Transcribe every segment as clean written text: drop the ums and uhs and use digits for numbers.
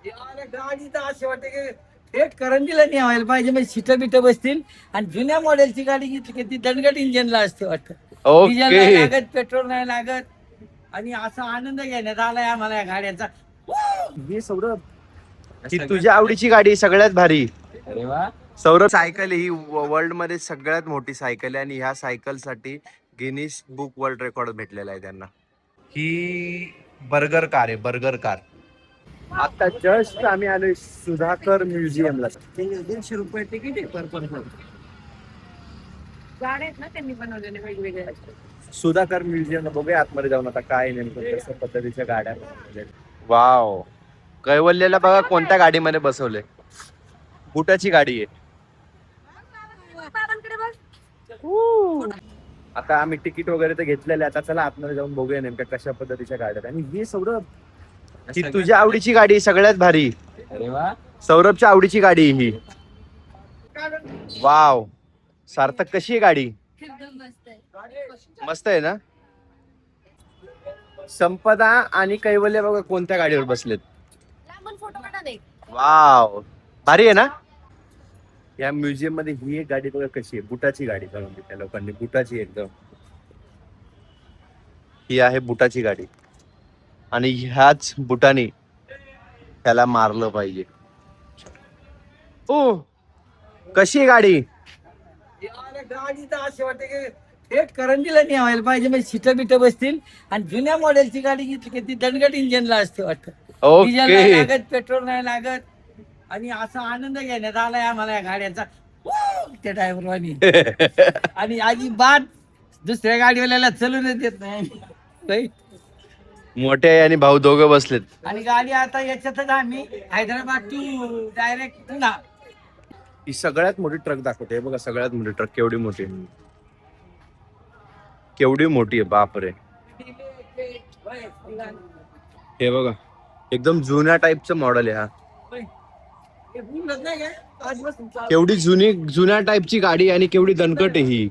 गाडी तर अशी वाटते की थेट करंजीला नाही व्हायला पाहिजे, म्हणजे सीटं बिटं बसतील. आणि जुन्या मॉडेलची गाडी घेतली की ती दणकट इंजिनला असते वाटतं. डिझेल नाही ओके. लागत, पेट्रोल नाही लागत. आणि असा आनंद घेण्यात आलाय आम्हाला या गाड्यांचा. हे सगळं ही तुझ्या आवडीची गाडी सगळ्यात भारी. अरे वा. सौरभ, सायकल ही वर्ल्ड मध्ये सगळ्यात मोठी सायकल आहे आणि ह्या सायकल साठी गिनीस बुक वर्ल्ड रेकॉर्ड भेटलेला आहे त्यांना. ही बर्गर कार आहे, बर्गर कार. आता जस्ट आम्ही आलोय सुधाकर म्युझियमला. ₹150 तिकीट आहे पर पर्सन. गाड्या आहेत ना त्यांनी बनवलेले वेगवेगळ्या. सुधाकर म्युझियमला बघूया आतमध्ये जाऊन आता काय नेमकं कसं पद्धतीच्या गाड्या. वाव, कैवल्यला बघा कोणत्या गाडीमध्ये बसवले. बुटाची गाडी आहे. आता आम्ही तिकीट वगैरे तर घेतलेले, आता चला आतमध्ये जाऊन बघूया नेमक्या कशा पद्धतीच्या गाड्या आहेत. आणि हे सगळं ही तुझ्या आवडीची गाडी सगळ्यात भारी. अरे वा. सौरभच्या आवडीची गाडी ही. वाव, सार्थक कशी आहे गाडी? मस्त आहे ना. संपदा आणि कैवल्य बघा कोणत्या गाडीवर बसलेत. वाव, भारी आहे ना. या म्युझियम मध्ये ही एक गाडी बघा कशी आहे, बुटाची गाडी बनवली त्या लोकांनी, बुटाची एकदम. ही आहे बुटाची गाडी आणि ह्याच बुटाने त्याला मारलं पाहिजे. ओ, कशी आहे गाडी? गाडी तर अशी वाटते की थेट करंजीला नाही व्हायला पाहिजे, म्हणजे सीटं बिटं बसतील. आणि जुन्या मॉडेलची गाडी घेतली की ती दणकट इंजिनला असते वाटतं. डिझेल नाही ओके. लागत, पेट्रोल नाही लागत. आणि असा आनंद घेण्यात आलाय आम्हाला या गाड्यांचा. त्या ड्रायव्हरवानी. आणि अजिबात दुसऱ्या गाडीवाल्याला चलूनच देत नाही. मोठे आणि भाऊ दोघं बसलेत. आणि गाडी आता याच्यातच आम्ही हैदराबाद टू डायरेक्ट पुन्हा. ही सगळ्यात मोठी ट्रक दाखवते बघा, सगळ्यात मोठी ट्रक केवढी मोठी, केवढी मोठी आहे, बापरे. हे बघा एकदम जुन्या टाईपचं मॉडेल आहे हा. केवढी जुन्या टाईपची गाडी आणि केवढी दणकट आहे ही.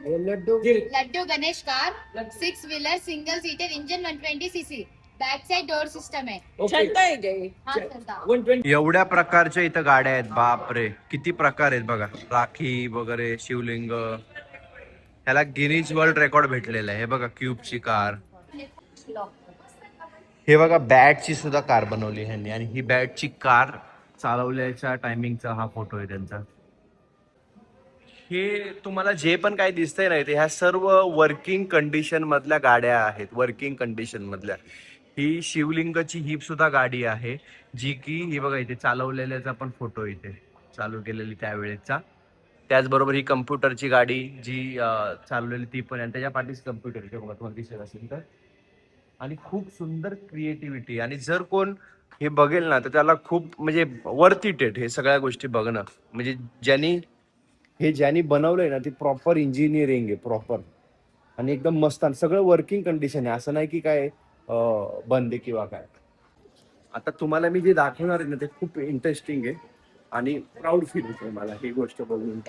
Laddu Ganesh car 6 wheeler single seated engine 120cc back side door system है. हाँ, चलता. एवढ्या प्रकारच्या इथं गाड्या आहेत, बापरे किती प्रकार आहेत बघा. राखी वगैरे, शिवलिंग. ह्याला गिनीज वर्ल्ड रेकॉर्ड भेटलेला आहे. हे बघा क्यूबची कार. हे बघा बॅटची सुद्धा कार बनवली ह्यांनी आणि ही बॅटची कार चालवल्याच्या टायमिंगचा हा फोटो आहे त्यांचा. हे तुम्हाला जे पण काही दिसतंय ना ते ह्या सर्व वर्किंग कंडिशन मधल्या गाड्या आहेत, वर्किंग कंडिशन मधल्या. ही शिवलिंगची ही सुद्धा गाडी आहे जी की ही बघा इथे चालवलेल्याचा पण फोटो इथे चालू केलेली त्यावेळेचा. त्याचबरोबर ही कम्प्युटरची गाडी जी चालवलेली ती पण, आणि त्याच्या पाठीच कम्प्युटर बघा तुम्हाला दिसत असेल तर. आणि खूप सुंदर क्रिएटिव्हिटी. आणि जर कोण हे बघेल ना तर त्याला खूप म्हणजे वर्थ इट हे सगळ्या गोष्टी बघणं. म्हणजे ज्यांनी बनवलंय ना ती प्रॉपर इंजिनिअरिंग आहे, प्रॉपर. आणि एकदम मस्त सगळं वर्किंग कंडिशन आहे, असं नाही की काय बंद आहे किंवा काय. आता तुम्हाला मी जे दाखवणार आहे ना ते खूप इंटरेस्टिंग आहे आणि प्राऊड फील होतोय मला ही गोष्ट बघून.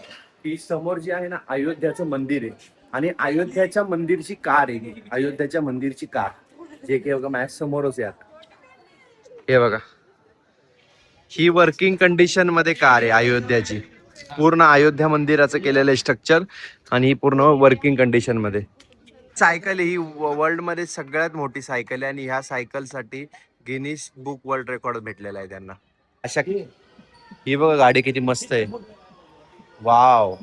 ही समोर जी आहे ना अयोध्याचं मंदिर आहे आणि अयोध्याच्या मंदिरची कार आहे. अयोध्याच्या मंदिरची कार जे की बघा माझ्या समोरच आहे आता. हे बघा ही वर्किंग कंडिशन मध्ये कार आहे अयोध्याची. पूर्ण अयोध्या मंदिराचं केलेलं स्ट्रक्चर आणि ही पूर्ण वर्किंग कंडिशन मध्ये. सायकल ही वर्ल्ड मध्ये सगळ्यात मोठी सायकल आहे आणि ह्या सायकल साठी गिनीस बुक वर्ल्ड रेकॉर्ड भेटलेला आहे त्यांना. अशा ही बघा गाडी किती मस्त आहे. वाव,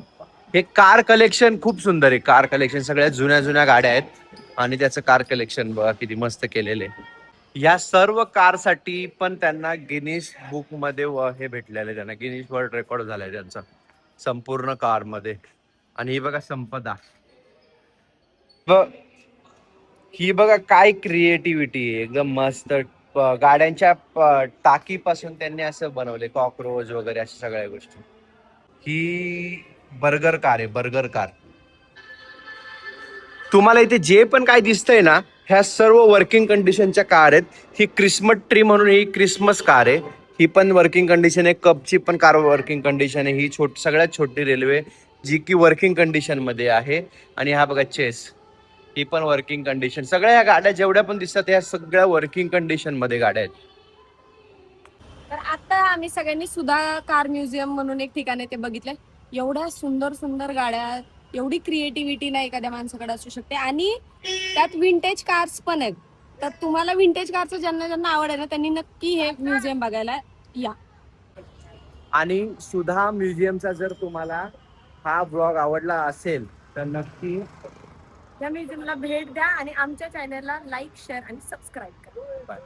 हे कार कलेक्शन खूप सुंदर आहे. कार कलेक्शन सगळ्यात जुन्या गाड्या आहेत आणि त्याचं कार कलेक्शन बघा किती मस्त केलेलं आहे. या सर्व कार साठी पण त्यांना गिनीस बुक मध्ये हे भेटलेलं आहे, त्यांना गिनीस वर्ल्ड रेकॉर्ड झालाय त्यांचा संपूर्ण कार मध्ये. आणि ही बघा संपदा, ही बघा काय क्रिएटिव्हिटी आहे, एकदम मस्त. गाड्यांच्या टाकीपासून त्यांनी असं बनवले, कॉकरोच वगैरे अशा सगळ्या गोष्टी. ही बर्गर कार आहे, बर्गर कार. तुम्हाला इथे जे पण काय दिसतंय ना ह्या सर्व वर्किंग कंडिशनच्या कार आहेत. ही क्रिसमस ट्री म्हणून ही क्रिसमस कार आहे, ही पण वर्किंग कंडिशन आहे. कपची पण कार वर्किंग कंडिशन आहे. ही सगळ्यात छोटी रेल्वे जी की वर्किंग कंडिशन मध्ये आहे. आणि हा बघा चेस, ही पण वर्किंग कंडिशन. सगळ्या ह्या गाड्या जेवढ्या पण दिसतात ह्या सगळ्या वर्किंग कंडिशन मध्ये गाड्या आहेत. तर आता आम्ही सगळ्यांनी सुधा कार म्युझियम म्हणून एक ठिकाण आहे ते बघितलंय. एवढ्या सुंदर सुंदर गाड्या, एवढी क्रिएटिव्हिटी नाही एखाद्या माणसाकडे असू शकते आणि त्यात विंटेज कार्स पण आहेत. तर तुम्हाला विंटेज कारचं ज्यांना ज्यांना आवड आहे ना त्यांनी नक्की हे म्युझियम बघायला या. आणि सुधा म्युझियमचा जर तुम्हाला हा ब्लॉग आवडला असेल तर नक्की या म्युझियमला भेट द्या आणि आमच्या चॅनलला लाईक, शेअर आणि सबस्क्राईब करा. बाय.